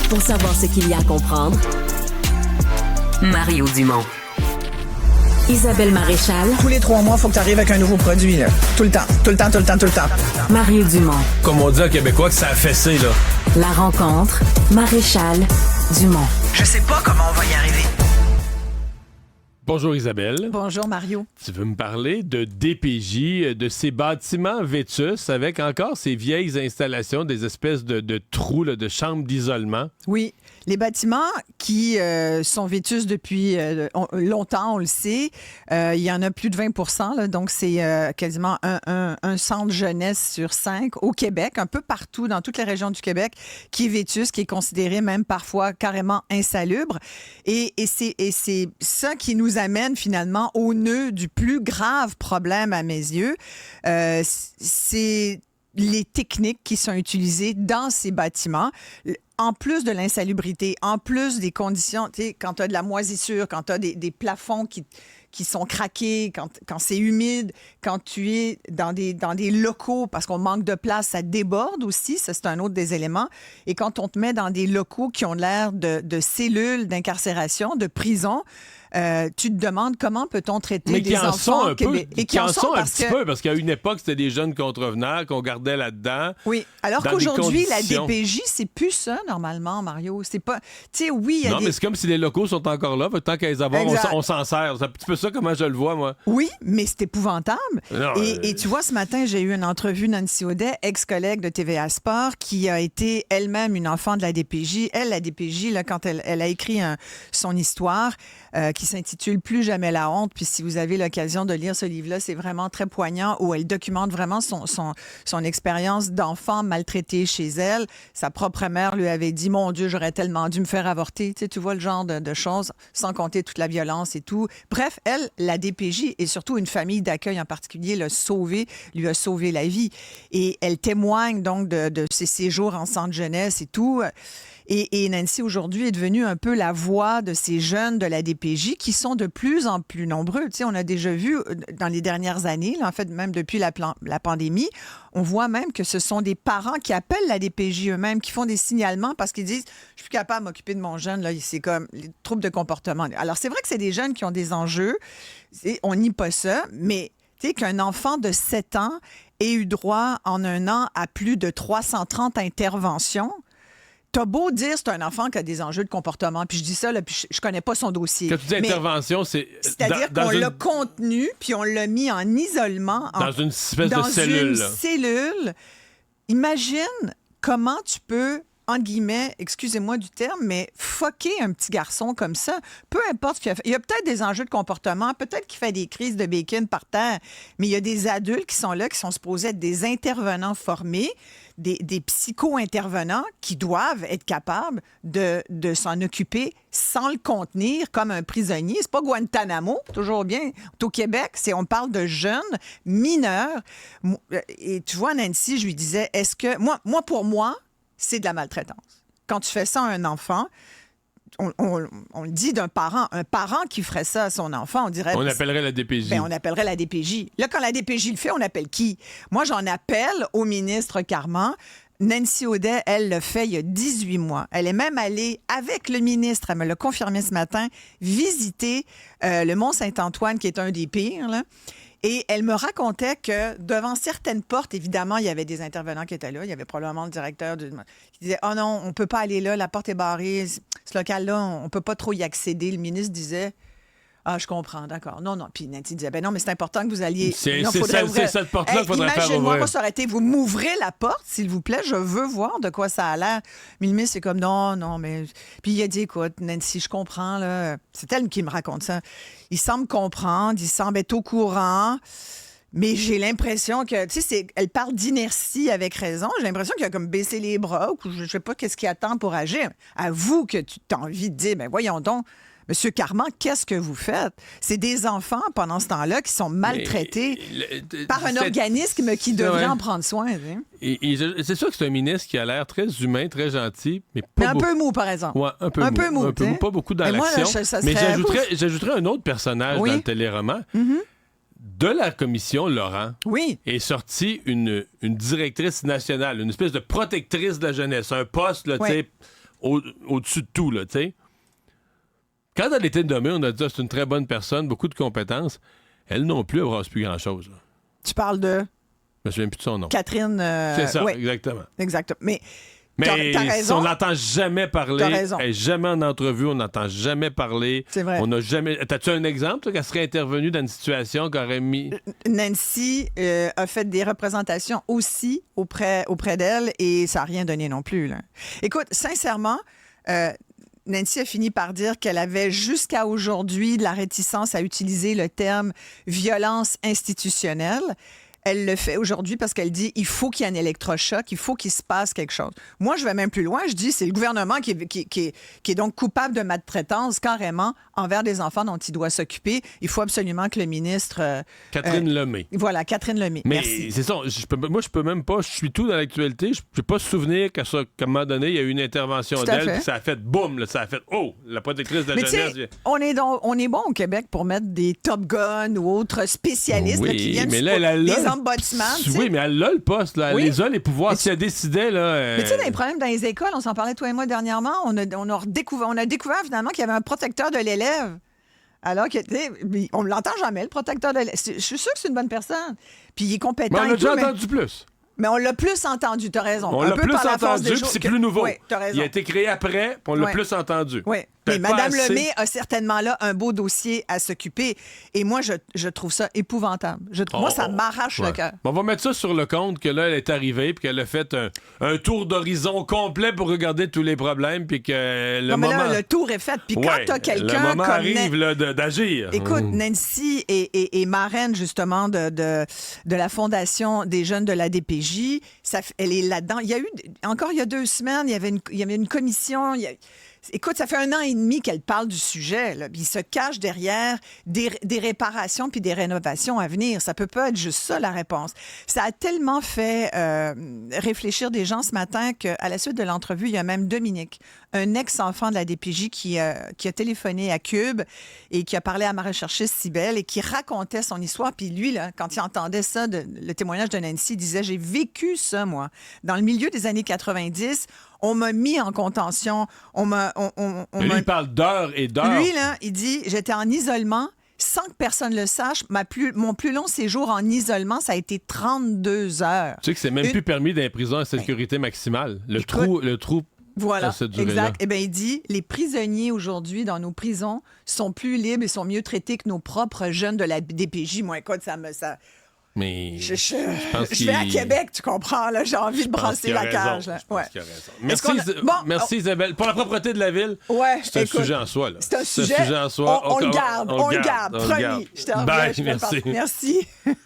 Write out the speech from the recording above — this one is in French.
Pour savoir ce qu'il y a à comprendre, Mario Dumont. Isabelle Maréchal. Tous les 3 mois, il faut que tu arrives avec un nouveau produit, là. Tout le temps. Mario Dumont. Comme on dit en québécois que ça a fessé, là. La rencontre, Maréchal Dumont. Je sais pas comment on va y arriver. Bonjour Isabelle. Bonjour Mario. Tu veux me parler de DPJ, de ces bâtiments vétustes avec encore ces vieilles installations, des espèces de trous, là, de chambres d'isolement? Oui, les bâtiments qui sont vétustes depuis longtemps, on le sait. Il y en a plus de 20 là, donc c'est quasiment un centre jeunesse sur 5 au Québec, un peu partout dans toutes les régions du Québec, qui est vétuste, qui est considéré même parfois carrément insalubre. Et c'est ça qui nous amène finalement au nœud du plus grave problème à mes yeux. C'est les techniques qui sont utilisées dans ces bâtiments. En plus de l'insalubrité, en plus des conditions, tu sais, quand tu as de la moisissure, quand tu as des plafonds qui sont craqués, quand c'est humide, quand tu es dans des locaux, parce qu'on manque de place, ça déborde aussi, ça c'est un autre des éléments. Et quand on te met dans des locaux qui ont l'air de cellules d'incarcération, de prison, tu te demandes comment peut-on traiter des enfants et qui en sont un petit peu, parce qu'à une époque, c'était des jeunes contrevenants qu'on gardait là-dedans. Oui, alors qu'aujourd'hui, la DPJ, c'est plus ça, normalement, Mario. C'est pas... Tu sais, oui, il y a mais c'est comme si les locaux sont encore là, tant qu'à les avoir, on s'en sert. C'est un petit peu ça, comment je le vois, moi. Oui, mais c'est épouvantable. Non, et tu vois, ce matin, j'ai eu une entrevue, Nancy Audet, ex-collègue de TVA Sport, qui a été elle-même une enfant de la DPJ. Elle, la DPJ, là, quand elle a écrit son histoire, qui s'intitule « Plus jamais la honte », puis si vous avez l'occasion de lire ce livre-là, c'est vraiment très poignant, où elle documente vraiment son expérience d'enfant maltraité chez elle. Sa propre mère lui avait dit « Mon Dieu, j'aurais tellement dû me faire avorter ». Tu vois le genre de choses, sans compter toute la violence et tout. Bref, elle, la DPJ, et surtout une famille d'accueil en particulier, lui a sauvé la vie. Et elle témoigne donc de ses séjours en centre jeunesse et tout. Et Nancy, aujourd'hui, est devenue un peu la voix de ces jeunes de la DPJ qui sont de plus en plus nombreux. Tu sais, on a déjà vu dans les dernières années, là, en fait, même depuis la pandémie, on voit même que ce sont des parents qui appellent la DPJ eux-mêmes, qui font des signalements parce qu'ils disent « Je suis plus capable de m'occuper de mon jeune, là, c'est comme les troubles de comportement ». Alors, c'est vrai que c'est des jeunes qui ont des enjeux, on nie pas ça, mais tu sais, qu'un enfant de 7 ans ait eu droit en un an à plus de 330 interventions. T'as beau dire c'est un enfant qui a des enjeux de comportement, puis je dis ça, là, puis je connais pas son dossier. Quand tu dis intervention, c'est-à-dire qu'on l'a contenu, puis on l'a mis en isolement. Dans une espèce de cellule. Dans une cellule. Imagine comment tu peux, entre guillemets, excusez-moi du terme, mais fucker un petit garçon comme ça. Peu importe ce qu'il a fait. Il y a peut-être des enjeux de comportement, peut-être qu'il fait des crises de bacon par terre, mais il y a des adultes qui sont là, qui sont supposés être des intervenants formés, des psycho-intervenants qui doivent être capables de s'en occuper sans le contenir comme un prisonnier. C'est pas Guantanamo, toujours bien. Au Québec, on parle de jeunes mineurs. Et tu vois, Nancy, je lui disais, est-ce que... Moi, pour moi, c'est de la maltraitance. Quand tu fais ça à un enfant, on le dit d'un parent. Un parent qui ferait ça à son enfant, on dirait... On appellerait la DPJ. On appellerait la DPJ. Là, quand la DPJ le fait, on appelle qui? Moi, j'en appelle au ministre Carman. Nancy Audet, elle le fait il y a 18 mois. Elle est même allée avec le ministre, elle me l'a confirmé ce matin, visiter le Mont-Saint-Antoine, qui est un des pires, là. Et elle me racontait que devant certaines portes, évidemment, il y avait des intervenants qui étaient là. Il y avait probablement le directeur qui disait « Oh non, on ne peut pas aller là, la porte est barrée. Ce local-là, on ne peut pas trop y accéder. » Le ministre disait « Ah, je comprends, d'accord. Non. » Puis Nancy disait « Ben non, mais c'est important que vous alliez... » C'est cette porte-là qu'il faudrait faire ouvrir. Imagine-moi, moi, ça aurait été, vous m'ouvrez la porte, s'il vous plaît, je veux voir de quoi ça a l'air. Mais le ministre, c'est comme, non, mais... Puis il a dit, écoute, Nancy, je comprends, là. C'est elle qui me raconte ça. Il semble comprendre, il semble être au courant, mais j'ai l'impression que, tu sais, elle parle d'inertie avec raison. J'ai l'impression qu'il a comme baissé les bras, ou je sais pas qu'est-ce qu'il attend pour agir. Avoue que tu as envie de dire, ben voyons donc, Monsieur Carman, qu'est-ce que vous faites? C'est des enfants, pendant ce temps-là, qui sont maltraités par un organisme qui devrait en prendre soin. Hein? C'est sûr que c'est un ministre qui a l'air très humain, très gentil, mais un peu mou, par exemple. Ouais, un peu mou. Pas beaucoup dans l'action. Mais j'ajouterais un autre personnage dans le téléroman. Mm-hmm. De la commission Laurent est sortie une directrice nationale, une espèce de protectrice de la jeunesse, un poste, là, tu sais... au-dessus de tout, là, tu sais. Quand elle était nommée, on a dit c'est une très bonne personne, beaucoup de compétences. Elle non plus, elle ne brasse plus grand-chose. Là. Tu parles de... Je me souviens plus de son nom. Catherine... C'est ça, exactement. Exactement. Mais t'as raison. On n'entend jamais parler. T'as raison. Elle est jamais en entrevue, on n'entend jamais parler. C'est vrai. On n'a jamais... T'as-tu un exemple qu'elle serait intervenue dans une situation qui aurait mis... Nancy a fait des représentations aussi auprès d'elle et ça n'a rien donné non plus. Là. Écoute, sincèrement... Nancy a fini par dire qu'elle avait jusqu'à aujourd'hui de la réticence à utiliser le terme violence institutionnelle. Elle le fait aujourd'hui parce qu'elle dit il faut qu'il y ait un électrochoc, il faut qu'il se passe quelque chose. Moi, je vais même plus loin. Je dis c'est le gouvernement qui est donc coupable de maltraitance carrément envers des enfants dont il doit s'occuper. Il faut absolument que le ministre... Catherine Lemay. Voilà, Catherine Lemay. Mais merci. C'est ça. Je peux même pas... Je suis tout dans l'actualité. Je peux pas se souvenir qu'à un moment donné, il y a eu une intervention d'elle puis ça a fait boum, ça a fait la protectrice de la jeunesse. On est bon au Québec pour mettre des Top Gun ou autres spécialistes qui viennent oui, mais elle a le poste, là. Elle les a, les pouvoirs. Si elle décidait, là... Mais tu sais, dans les problèmes dans les écoles, on s'en parlait toi et moi dernièrement, on a découvert finalement qu'il y avait un protecteur de l'élève. Alors que, on ne l'entend jamais, le protecteur de l'élève. Je suis sûre que c'est une bonne personne. Puis il est compétent. Mais on l'a déjà entendu plus. Mais on l'a plus entendu, t'as raison. On l'a plus entendu, puis c'est plus nouveau. Oui, t'as raison. Il a été créé après, puis on l'a plus entendu. Oui. Mais Mme Lemay a certainement là un beau dossier à s'occuper. Et moi, je trouve ça épouvantable. Moi, ça m'arrache le cœur. On va mettre ça sur le compte que là, elle est arrivée puis qu'elle a fait un tour d'horizon complet pour regarder tous les problèmes puis que le moment... Là, le tour est fait. Puis quand t'as quelqu'un le moment comme... arrive là, d'agir. Écoute, Nancy est marraine, justement, de la Fondation des jeunes de la DPJ. Elle est là-dedans. Il y a eu... Encore il y a 2 semaines, il y avait une commission... Écoute, ça fait 1 an et demi qu'elle parle du sujet. Là. Il se cache derrière des réparations puis des rénovations à venir. Ça peut pas être juste ça, la réponse. Ça a tellement fait réfléchir des gens ce matin qu'à la suite de l'entrevue, il y a même Dominique, un ex-enfant de la DPJ qui a téléphoné à Cube et qui a parlé à ma recherchiste Cybèle et qui racontait son histoire. Puis lui, là, quand il entendait ça, le témoignage de Nancy, il disait « J'ai vécu ça, moi. Dans le milieu des années 90, on m'a mis en contention. Lui, il parle d'heures et d'heures. Lui, là, il dit, j'étais en isolement sans que personne le sache. Mon plus long séjour en isolement, ça a été 32 heures. Tu sais que c'est même plus permis d'être prison à sécurité maximale. Le trou. Voilà, exact. Eh bien, il dit, les prisonniers aujourd'hui dans nos prisons sont plus libres et sont mieux traités que nos propres jeunes de la DPJ. Moi, écoute, ça... Mais je vais à Québec, tu comprends, là, j'ai envie de brasser la cage. Là. Ouais. Merci Isabelle. Pour la propreté de la ville, c'est un sujet en soi. Là. C'est un sujet en soi. On le garde, promis. Je te remercie. Bye, merci. Merci.